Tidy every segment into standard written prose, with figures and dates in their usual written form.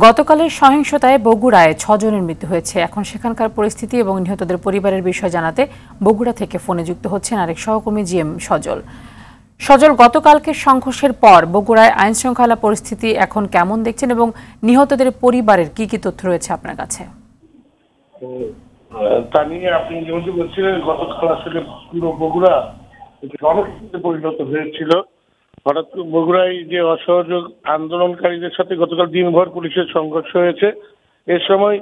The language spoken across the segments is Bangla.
গতকালের সহিংসতায় বগুড়ায় ৬ জনের মৃত্যু হয়েছে। এখন সেখানকার পরিস্থিতি এবং নিহতদের পরিবারের বিষয় জানাতে বগুড়া থেকে ফোনে যুক্ত হচ্ছেন আরেক সহকর্মী জিএম সজল। সজল, গতকালকে সংঘর্ষের পর বগুড়ায় আইন শৃঙ্খলা পরিস্থিতি এখন কেমন দেখছেন এবং নিহতদের পরিবারের কি কি তথ্য রয়েছে আপনার কাছে? তা নিয়ে আপনি যেমন বলছিলেন, গতকাল আসলে পুরো বগুড়া রণক্ষেত্রে পরিণত হয়েছিল। হঠাৎ বগুড়ায় যে অসহযোগ আন্দোলনকারীদের সাথে গতকাল দিনভর পুলিশের সংঘর্ষ হয়েছে। এ সময়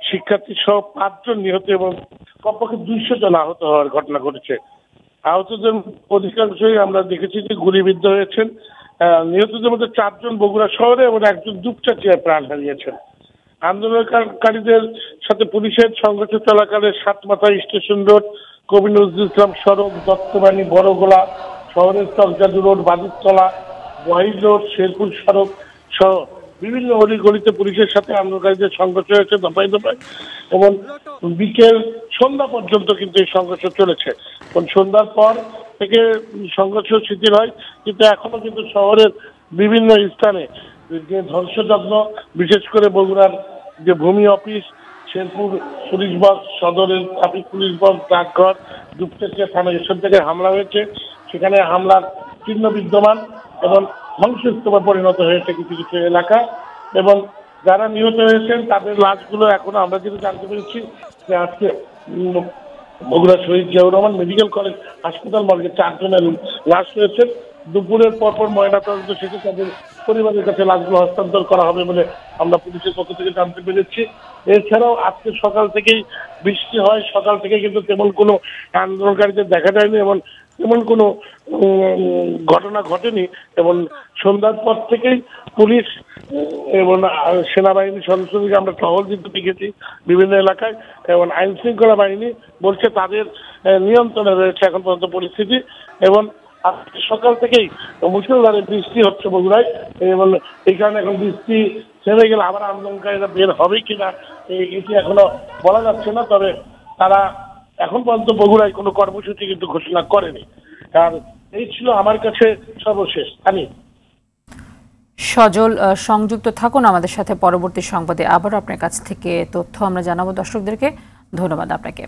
শিক্ষার্থী সহ 5 জন নিহত এবং কমপক্ষে 200 জন আহত হওয়ার ঘটনা ঘটেছে। আহতদের অধিকাংশই আমরা দেখেছি যে গুলিবিদ্ধ হয়েছেন। নিহতদের মধ্যে 4 জন বগুড়া শহরে এবং 1 জন দুপচাঁচিয়ায় প্রাণ হারিয়েছেন। আন্দোলনকারীদের সাথে পুলিশের সংঘর্ষ চলাকালে সাতমাথা স্টেশন রোড, কবি নজরুল ইসলাম সড়ক, দত্তবাণী, বড়গোলা শহরের চকজাদু রোড, বাদুরতলা, ওয়াহিদ রোড, শেরপুর সড়ক সহ বিভিন্ন অলিগলিতে পুলিশের সাথে আন্দোলনকারীদের সংঘর্ষ হয়েছে দফায় দফায় এবং বিকেল সন্ধ্যা পর্যন্ত কিন্তু এই সংঘর্ষ চলেছে। সন্ধ্যার পর থেকে সংঘর্ষ শিথিল হয়, কিন্তু এখনো কিন্তু শহরের বিভিন্ন স্থানে যে ধ্বংসযজ্ঞ, বিশেষ করে বগুড়ার যে ভূমি অফিস, শেরপুর পুলিশ বক্স, সদরের ট্রাফিক পুলিশ বক্স, ডাকঘর, দুপচাঁচিয়া থানা এসব জায়গায় হামলা হয়েছে। সেখানে হামলার চিহ্ন বিদ্যমান এবং ধ্বংসস্তূপে পরিণত হয়েছে কিছু কিছু এলাকা। এবং যারা নিহত হয়েছেন তাদের লাশগুলো এখনো আমরা যেটা জানতে পেরেছি যে আজকে বগুড়া শহীদ জিয়াউর রহমান মেডিকেল কলেজ হাসপাতাল মর্গে 4 জনের লাশ রয়েছে। দুপুরের পরপর ময়নাতদন্ত শেষে তাদের পরিবারের কাছে লাশগুলো হস্তান্তর করা হবে বলে আমরা পুলিশের পক্ষ থেকে জানতে পেরেছি। এছাড়াও আজকে সকাল থেকেই বৃষ্টি হয়, সকাল থেকে কিন্তু তেমন কোনো আন্দোলনকারীদের দেখা যায়নি এবং তেমন কোনো ঘটনা ঘটেনি। এবং সন্ধ্যার পর থেকেই পুলিশ এবং সেনাবাহিনীর সদস্যদেরকে আমরা টহল দিতে দেখেছি বিভিন্ন এলাকায়, এবং আইন শৃঙ্খলা বাহিনী বলছে তাদের নিয়ন্ত্রণে রয়েছে এখন পর্যন্ত পরিস্থিতি। এবং সকাল থেকেই মুষলধারে বৃষ্টি হচ্ছে বগুড়ায় এবং এই কারণে এখন বৃষ্টি থেমে গেলে আবার আন্দোলনকারীরা বের হবে কিনা এটি এখনো বলা যাচ্ছে না। তবে তারা এখন পর্যন্ত বগুড়ায় কোনো কর্মসূচি কিন্তু ঘোষণা করেনি। আর এই ছিল আমার কাছে সর্বশেষ। সজল, সংযুক্ত থাকুন আমাদের সাথে। পরবর্তী সংবাদে আবারও আপনার কাছ থেকে তথ্য আমরা জানাবো দর্শকদেরকে। ধন্যবাদ আপনাকে।